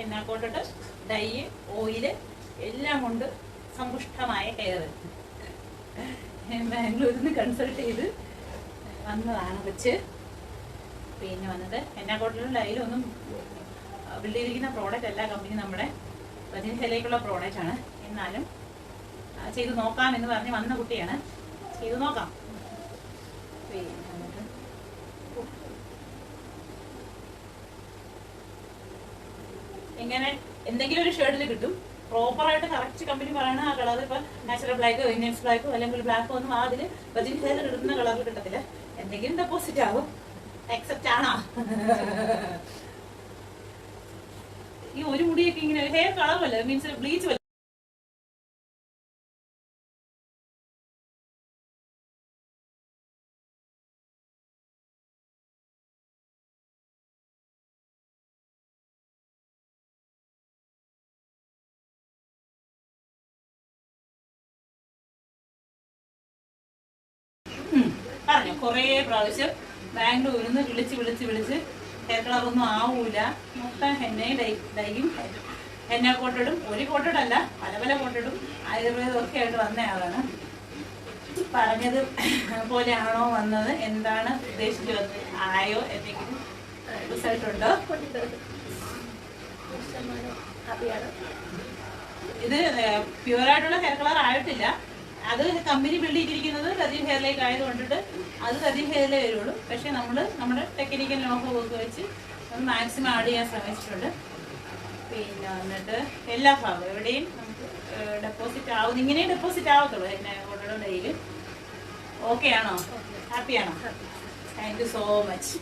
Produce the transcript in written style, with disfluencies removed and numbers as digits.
എന്നാക്കോട്ടിട്ട് dye, oil എല്ലാം കൊണ്ട് സമ്പുഷ്ടമായ ഹെയർ. ബാംഗ്ലൂരിൽ നിന്ന് കൺസൾട്ട് ചെയ്ത് വന്നതാണ് വെച്ച്. പിന്നെ വന്നിട്ട് എന്നാക്കോട്ടിലും ഡൈയിലും ഒന്നും ബിൽഡ് ചെയ്തിരിക്കുന്ന പ്രോഡക്റ്റ് അല്ല കമ്പനി, നമ്മുടെ ബജൻഹയിലേക്കുള്ള പ്രോഡക്റ്റാണ്. എന്നാലും ചെയ്ത് നോക്കാം എന്ന് പറഞ്ഞ് വന്ന കുട്ടിയാണ്. ചെയ്ത് നോക്കാം. പിന്നെ ഇങ്ങനെ എന്തെങ്കിലും ഒരു ഷെയ്ഡിൽ കിട്ടും. പ്രോപ്പറായിട്ട് കറക്റ്റ് കമ്പനി പറയണ ആ കളർ, ഇപ്പൊ നാച്ചുറൽ ബ്ലാക്കോ ഇന്ത്യൻസ് ബ്ലാക്കോ അല്ലെങ്കിൽ ബ്ലാക്കോ ഒന്നും അതിൽ ബജൻഹയിൽ കിട്ടുന്ന കളറിൽ കിട്ടത്തില്ല. എന്തെങ്കിലും ഡെപ്പോസിറ്റ് ആകും. അക്സെപ്റ്റ് ആണോ? ഈ ഒരു മുടിയൊക്കെ ഇങ്ങനെ ഹെയർ കളറല്ല, മീൻസ് ബ്ലീച്ച് പറഞ്ഞു കുറേ പ്രാവശ്യം ബാംഗ്ലൂരിൽ നിന്ന് വിളിച്ച് ഹെയർ കളറൊന്നും ആവൂല. മൊത്തം ഡൈയും ഹെന്ന കോട്ടടും, ഒരു കോട്ടടല്ല പല കോട്ടടും ആയുർവേദമൊക്കെ ആയിട്ട് വന്ന ആളാണ്. പറഞ്ഞത് പോലെയാണോ വന്നത്, എന്താണ് ഉദ്ദേശിച്ചു വന്നത്, ആയോ, എന്തെങ്കിലും റിസൾട്ട് ഉണ്ടോ? ഇത് പ്യുവറായിട്ടുള്ള ഹെയർ കളർ ആയിട്ടില്ല. അത് കമ്പനി ബിൽഡ് ചെയ്തിരിക്കുന്നത് കദീം ഹെയറിലേക്ക് ആയതുകൊണ്ടിട്ട് അത് കദീം ഹെയറിലേ വരുള്ളൂ. പക്ഷെ നമ്മൾ നമ്മുടെ ടെക്നിക്കൽ നോക്ക് വർക്ക് വെച്ച് മാക്സിമം ആഡ് ചെയ്യാൻ ശ്രമിച്ചിട്ടുണ്ട്. പിന്നെ വന്നിട്ട് എല്ലാ ഭാഗവും എവിടെയും നമുക്ക് ഡെപ്പോസിറ്റ് ആവും. ഇങ്ങനെയും ഡെപ്പോസിറ്റ് ആവത്തുള്ളൂ എന്നെ ഓർഡർ ഡെയിലി. ഓക്കെ ആണോ? ഹാപ്പിയാണോ? Thank you so much.